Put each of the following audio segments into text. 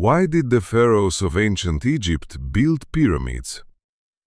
Why did the pharaohs of ancient Egypt build pyramids?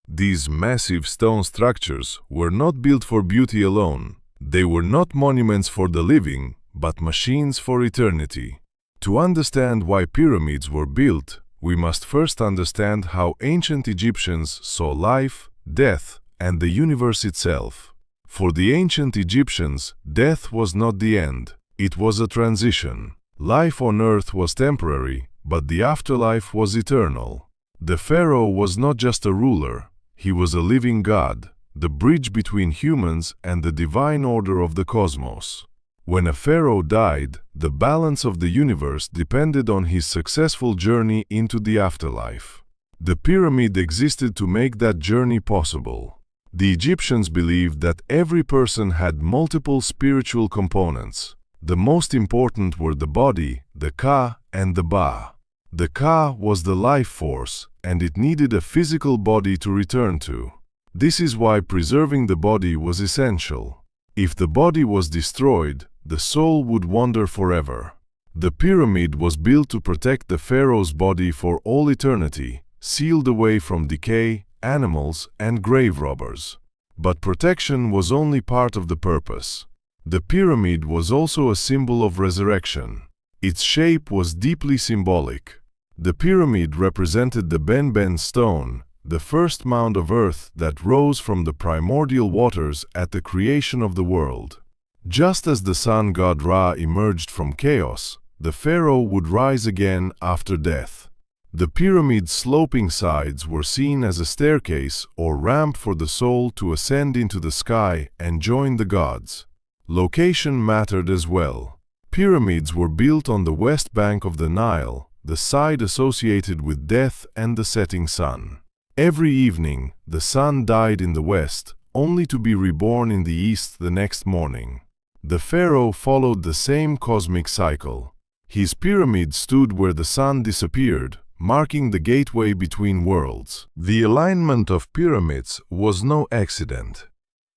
These massive stone structures were not built for beauty alone. They were not monuments for the living, but machines for eternity. To understand why pyramids were built, we must first understand how ancient Egyptians saw life, death, and the universe itself. For the ancient Egyptians, death was not the end. It was a transition. Life on earth was temporary, but the afterlife was eternal. The pharaoh was not just a ruler. He was a living god, the bridge between humans and the divine order of the cosmos. When a pharaoh died, the balance of the universe depended on his successful journey into the afterlife. The pyramid existed to make that journey possible. The Egyptians believed that every person had multiple spiritual components. The most important were the body, the Ka, and the Ba. The Ka was the life force, and it needed a physical body to return to. This is why preserving the body was essential. If the body was destroyed, the soul would wander forever. The pyramid was built to protect the pharaoh's body for all eternity, sealed away from decay, animals, and grave robbers. But protection was only part of the purpose. The pyramid was also a symbol of resurrection. Its shape was deeply symbolic. The pyramid represented the Benben stone, the first mound of earth that rose from the primordial waters at the creation of the world. Just as the sun god Ra emerged from chaos, the pharaoh would rise again after death. The pyramid's sloping sides were seen as a staircase or ramp for the soul to ascend into the sky and join the gods. Location mattered as well. Pyramids were built on the west bank of the Nile, the side associated with death and the setting sun. Every evening, the sun died in the west, only to be reborn in the east the next morning. The pharaoh followed the same cosmic cycle. His pyramid stood where the sun disappeared, marking the gateway between worlds. The alignment of pyramids was no accident.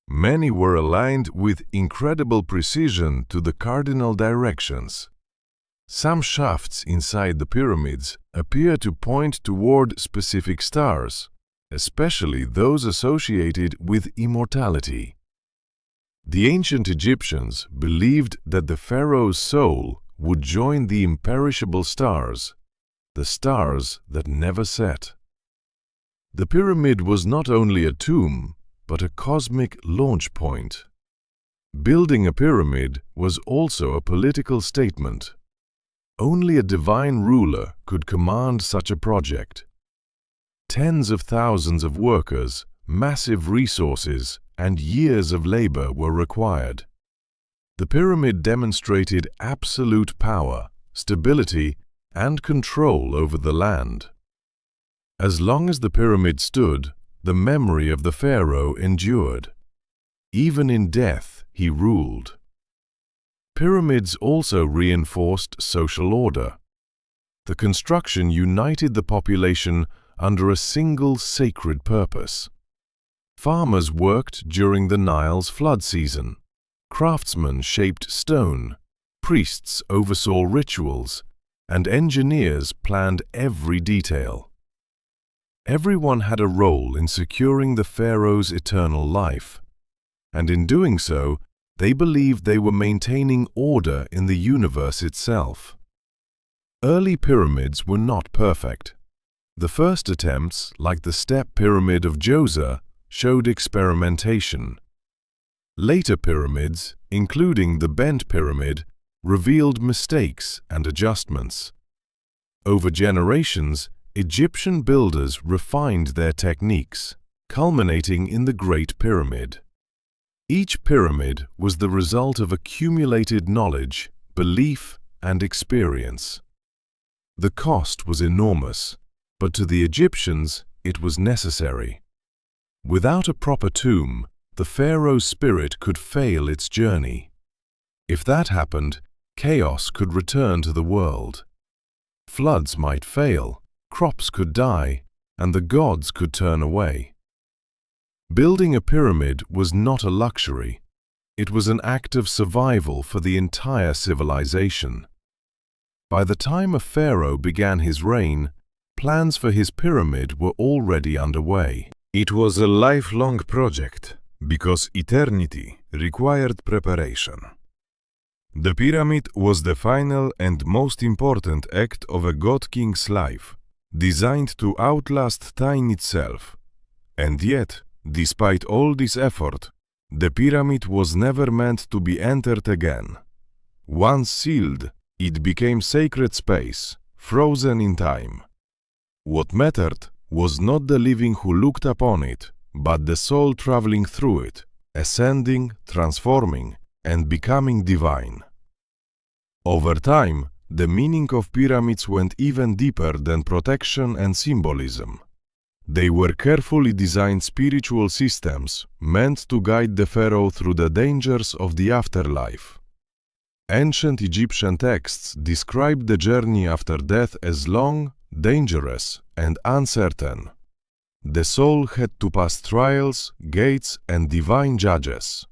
Many were aligned with incredible precision to the cardinal directions. Some shafts inside the pyramids appear to point toward specific stars, especially those associated with immortality. The ancient Egyptians believed that the pharaoh's soul would join the imperishable stars, the stars that never set. The pyramid was not only a tomb, but a cosmic launch point. Building a pyramid was also a political statement. Only a divine ruler could command such a project. Tens of thousands of workers, massive resources, and years of labor were required. The pyramid demonstrated absolute power, stability, and control over the land. As long as the pyramid stood, the memory of the pharaoh endured. Even in death, he ruled. Pyramids also reinforced social order. The construction united the population under a single sacred purpose. Farmers worked during the Nile's flood season. Craftsmen shaped stone, priests oversaw rituals, and engineers planned every detail. Everyone had a role in securing the pharaoh's eternal life, and in doing so, they believed they were maintaining order in the universe itself. Early pyramids were not perfect. The first attempts, like the step pyramid of Djoser, showed experimentation. Later pyramids, including the bent pyramid, revealed mistakes and adjustments. Over generations, Egyptian builders refined their techniques, culminating in the Great Pyramid. Each pyramid was the result of accumulated knowledge, belief, and experience. The cost was enormous, but to the Egyptians it was necessary. Without a proper tomb, the pharaoh's spirit could fail its journey. If that happened, chaos could return to the world. Floods might fail, crops could die, and the gods could turn away. Building a pyramid was not a luxury. It was an act of survival for the entire civilization. By the time a pharaoh began his reign, plans for his pyramid were already underway. It was a lifelong project, because eternity required preparation. The pyramid was the final and most important act of a god-king's life, designed to outlast time itself. And yet, despite all this effort, the pyramid was never meant to be entered again. Once sealed, it became sacred space, frozen in time. What mattered was not the living who looked upon it, but the soul traveling through it, ascending, transforming, and becoming divine. Over time, the meaning of pyramids went even deeper than protection and symbolism. They were carefully designed spiritual systems meant to guide the pharaoh through the dangers of the afterlife. Ancient Egyptian texts describe the journey after death as long, dangerous, and uncertain. The soul had to pass trials, gates, and divine judges.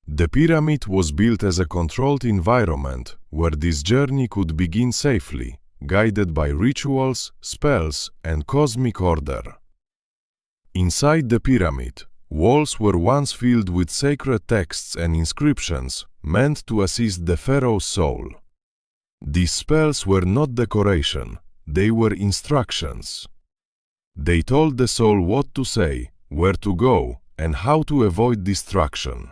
The pyramid was built as a controlled environment where this journey could begin safely, guided by rituals, spells, and cosmic order. Inside the pyramid, walls were once filled with sacred texts and inscriptions meant to assist the pharaoh's soul. These spells were not decoration, they were instructions. They told the soul what to say, where to go, and how to avoid destruction.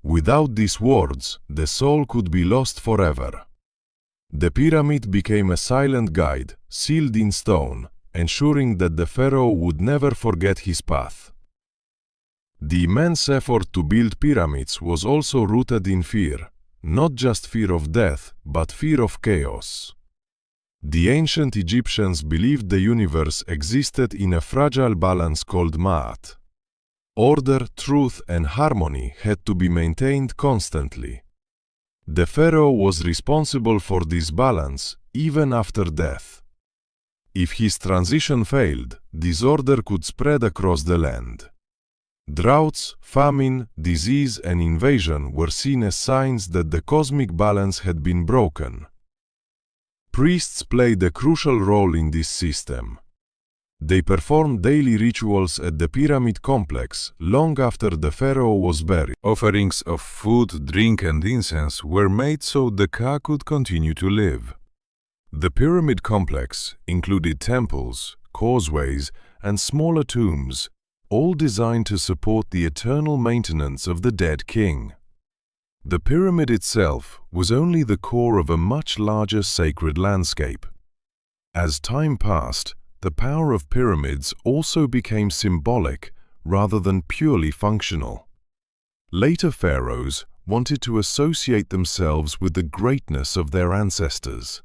Without these words, the soul could be lost forever. The pyramid became a silent guide, sealed in stone, ensuring that the pharaoh would never forget his path. The immense effort to build pyramids was also rooted in fear, not just fear of death, but fear of chaos. The ancient Egyptians believed the universe existed in a fragile balance called Ma'at. Order, truth, and harmony had to be maintained constantly. The pharaoh was responsible for this balance even after death. If his transition failed, disorder could spread across the land. Droughts, famine, disease, and invasion were seen as signs that the cosmic balance had been broken. Priests played a crucial role in this system. They performed daily rituals at the pyramid complex long after the pharaoh was buried. Offerings of food, drink, and incense were made so the Ka could continue to live. The pyramid complex included temples, causeways, and smaller tombs, all designed to support the eternal maintenance of the dead king. The pyramid itself was only the core of a much larger sacred landscape. As time passed, the power of pyramids also became symbolic rather than purely functional. Later pharaohs wanted to associate themselves with the greatness of their ancestors.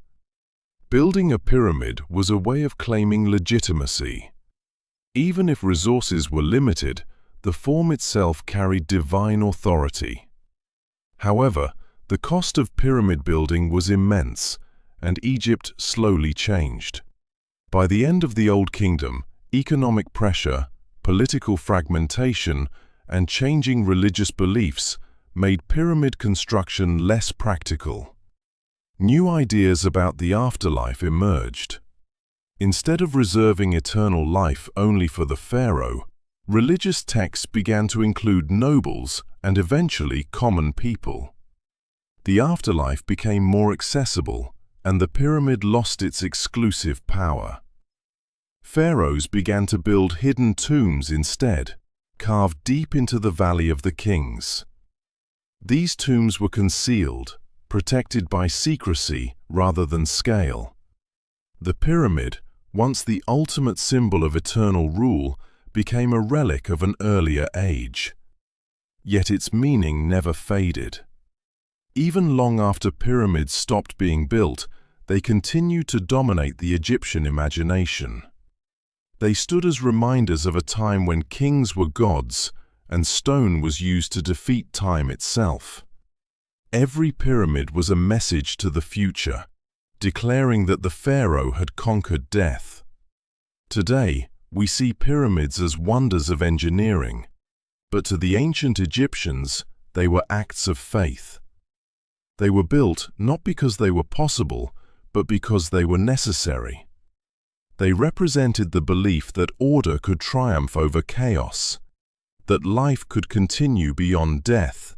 Building a pyramid was a way of claiming legitimacy. Even if resources were limited, the form itself carried divine authority. However, the cost of pyramid building was immense, and Egypt slowly changed. By the end of the Old Kingdom, economic pressure, political fragmentation, and changing religious beliefs made pyramid construction less practical. New ideas about the afterlife emerged. Instead of reserving eternal life only for the pharaoh, religious texts began to include nobles and eventually common people. The afterlife became more accessible, and the pyramid lost its exclusive power. Pharaohs began to build hidden tombs instead, carved deep into the Valley of the Kings. These tombs were concealed, protected by secrecy rather than scale. The pyramid, once the ultimate symbol of eternal rule, became a relic of an earlier age. Yet its meaning never faded. Even long after pyramids stopped being built, they continued to dominate the Egyptian imagination. They stood as reminders of a time when kings were gods and stone was used to defeat time itself. Every pyramid was a message to the future, declaring that the pharaoh had conquered death. Today, we see pyramids as wonders of engineering, but to the ancient Egyptians, they were acts of faith. They were built not because they were possible, but because they were necessary. They represented the belief that order could triumph over chaos, that life could continue beyond death,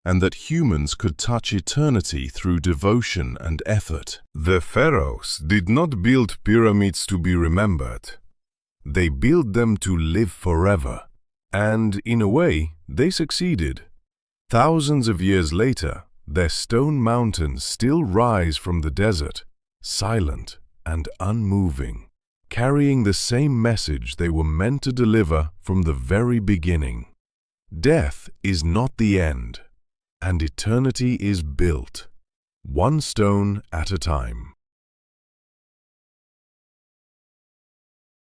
and that humans could touch eternity through devotion and effort. The pharaohs did not build pyramids to be remembered. They built them to live forever. And, in a way, they succeeded. Thousands of years later, their stone mountains still rise from the desert, silent and unmoving, carrying the same message they were meant to deliver from the very beginning. Death is not the end, and eternity is built, one stone at a time.